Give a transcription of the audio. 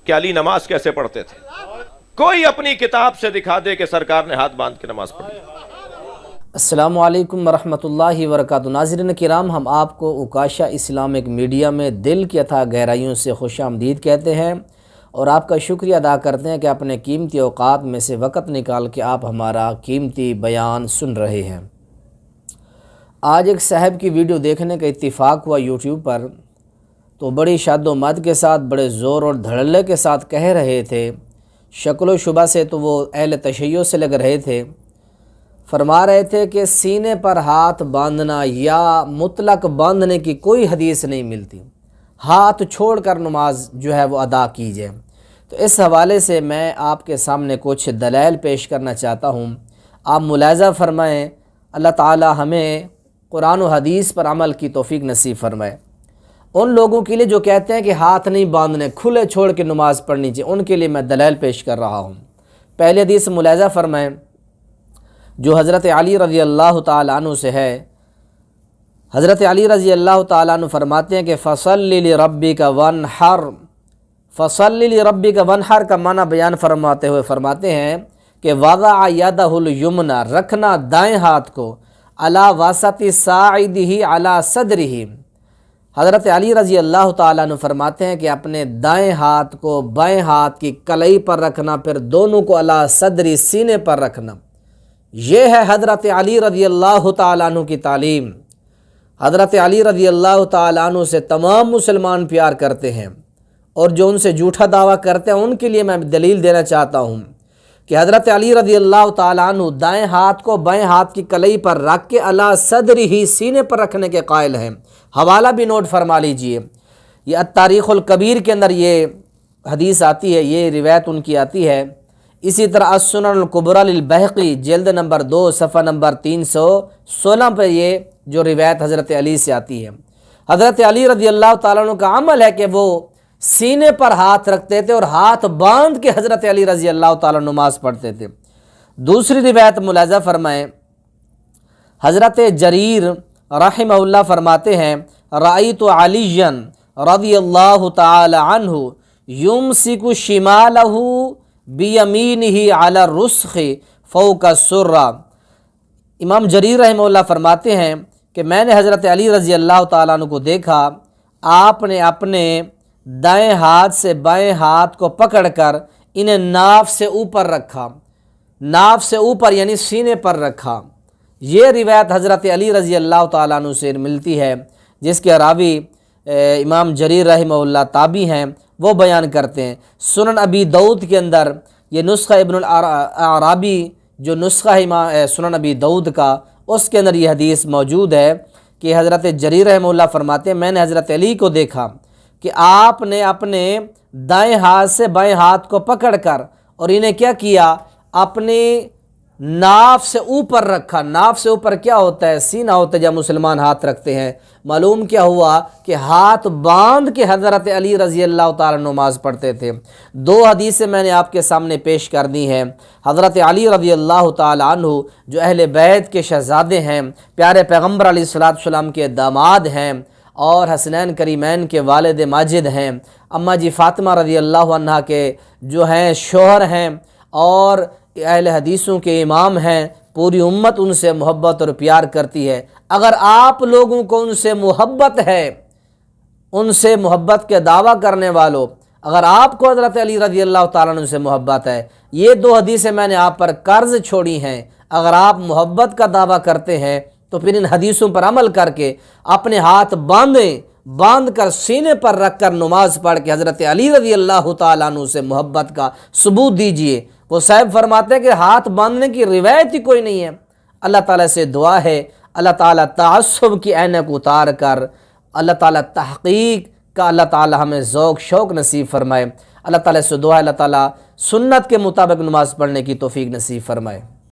کہ علی نماز کیسے پڑھتے تھے؟ کوئی اپنی کتاب سے دکھا دے کہ سرکار نے ہاتھ باندھ کے نماز پڑھی۔ السلام علیکم ورحمۃ اللہ وبرکاتہ۔ ناظرین کرام، ہم آپ کو اوکاشا اسلامک میڈیا میں دل کی اتھاہ گہرائیوں سے خوش آمدید کہتے ہیں اور آپ کا شکریہ ادا کرتے ہیں کہ اپنے قیمتی اوقات میں سے وقت نکال کے آپ ہمارا قیمتی بیان سن رہے ہیں۔ آج ایک صاحب کی ویڈیو دیکھنے کا اتفاق ہوا یوٹیوب پر، تو بڑی شاد و مد کے ساتھ، بڑے زور اور دھڑلے کے ساتھ کہہ رہے تھے، شکل و شبہ سے تو وہ اہل تشیع سے لگ رہے تھے، فرما رہے تھے کہ سینے پر ہاتھ باندھنا یا مطلق باندھنے کی کوئی حدیث نہیں ملتی، ہاتھ چھوڑ کر نماز جو ہے وہ ادا کیجیے۔ تو اس حوالے سے میں آپ کے سامنے کچھ دلائل پیش کرنا چاہتا ہوں، آپ ملاحظہ فرمائیں۔ اللہ تعالی ہمیں قرآن و حدیث پر عمل کی توفیق نصیب فرمائے۔ ان لوگوں کے لیے جو کہتے ہیں کہ ہاتھ نہیں باندھنے، کھلے چھوڑ کے نماز پڑھنی چاہیے، ان کے لیے میں دلائل پیش کر رہا ہوں۔ پہلی حدیث ملاحظہ فرمائیں جو حضرت علی رضی اللہ تعالیٰ عنہ سے ہے۔ حضرت علی رضی اللہ تعالیٰ عنہ فرماتے ہیں کہ فَصَلِّ لِرَبِّكَ وَانْحَرْ، فَصَلِّ لِرَبِّكَ وَانْحَرْ کا معنی بیان فرماتے ہوئے فرماتے ہیں کہ وَضَعَ يَدَهُ الْيُمْنَى، رکھنا دائیں ہاتھ کو، عَلَى وَسَطِ صَاعِدِهِ عَلَى صَدْرِهِ۔ حضرت علی رضی اللہ تعالیٰ عنہ فرماتے ہیں کہ اپنے دائیں ہاتھ کو بائیں ہاتھ کی کلائی پر رکھنا، پھر دونوں کو علی صدری، سینے پر رکھنا۔ یہ ہے حضرت علی رضی اللہ تعالیٰ عنہ کی تعلیم۔ حضرت علی رضی اللہ تعالیٰ عنہ سے تمام مسلمان پیار کرتے ہیں، اور جو ان سے جھوٹا دعویٰ کرتے ہیں ان کے لیے میں دلیل دینا چاہتا ہوں کہ حضرت علی رضی اللہ تعالیٰ عنہ دائیں ہاتھ کو بائیں ہاتھ کی کلائی پر رکھ کے علی صدری ہی، سینے پر رکھنے کے قائل ہیں۔ حوالہ بھی نوٹ فرما لیجئے، یہ التاریخ الکبیر کے اندر یہ حدیث آتی ہے، یہ روایت ان کی آتی ہے۔ اسی طرح السنن الکبریٰ للبیہقی جلد نمبر 2 صفحہ نمبر 316 پر یہ جو روایت حضرت علی سے آتی ہے۔ حضرت علی رضی اللہ تعالیٰ عنہ کا عمل ہے کہ وہ سینے پر ہاتھ رکھتے تھے اور ہاتھ باندھ کے حضرت علی رضی اللہ تعالیٰ نماز پڑھتے تھے۔ دوسری روایت ملاحظہ فرمائیں، حضرت جریر رحمہ اللہ فرماتے ہیں رأیت علی رضی اللہ تعالی عنہ یمسک شمالہ بیمینہ علی الرسخ فوق السرہ۔ امام جریر رحمہ اللہ فرماتے ہیں کہ میں نے حضرت علی رضی اللہ تعالیٰ عنہ کو دیکھا، آپ نے اپنے دائیں ہاتھ سے بائیں ہاتھ کو پکڑ کر انہیں ناف سے اوپر رکھا، ناف سے اوپر یعنی سینے پر رکھا۔ یہ روایت حضرت علی رضی اللہ تعالیٰ عنہ سے ملتی ہے، جس کے راوی امام جریر رحمہ اللہ تابعی ہیں، وہ بیان کرتے ہیں۔ سنن ابی داؤد کے اندر یہ نسخہ ابن العرابی جو نسخہ ہے سنن ابی داؤد کا، اس کے اندر یہ حدیث موجود ہے کہ حضرت جریر رحمہ اللہ فرماتے ہیں میں نے حضرت علی کو دیکھا کہ آپ نے اپنے دائیں ہاتھ سے بائیں ہاتھ کو پکڑ کر اور انہیں کیا کیا، اپنی ناف سے اوپر رکھا۔ ناف سے اوپر کیا ہوتا ہے؟ سینہ ہوتا ہے جب مسلمان ہاتھ رکھتے ہیں۔ معلوم کیا ہوا کہ ہاتھ باندھ کے حضرت علی رضی اللہ تعالیٰ نماز پڑھتے تھے۔ دو حدیثیں میں نے آپ کے سامنے پیش کر دی ہیں۔ حضرت علی رضی اللہ تعالیٰ عنہ جو اہل بیت کے شہزادے ہیں، پیارے پیغمبر علیہ السلام کے داماد ہیں اور حسنین کریمین کے والد ماجد ہیں، اماں جی فاطمہ رضی اللہ عنہ کے جو ہیں شوہر ہیں اور اہل حدیثوں کے امام ہیں، پوری امت ان سے محبت اور پیار کرتی ہے۔ اگر آپ لوگوں کو ان سے محبت ہے، ان سے محبت کے دعویٰ کرنے والوں، اگر آپ کو حضرت علی رضی اللہ تعالیٰ عنہ سے محبت ہے، یہ دو حدیثیں میں نے آپ پر قرض چھوڑی ہیں، اگر آپ محبت کا دعویٰ کرتے ہیں تو پھر ان حدیثوں پر عمل کر کے اپنے ہاتھ باندھ کر سینے پر رکھ کر نماز پڑھ کے حضرت علی رضی اللہ تعالیٰ عنہ سے محبت کا ثبوت دیجئے۔ وہ صاحب فرماتے ہیں کہ ہاتھ باندھنے کی روایت ہی کوئی نہیں ہے۔ اللہ تعالیٰ سے دعا ہے اللہ تعالیٰ تعصب کی عینک اتار کر اللہ تعالیٰ تحقیق کا اللہ تعالیٰ ہمیں ذوق شوق نصیب فرمائے۔ اللہ تعالیٰ سے دعا ہے اللہ تعالیٰ سنت کے مطابق نماز پڑھنے کی توفیق نصیب فرمائے۔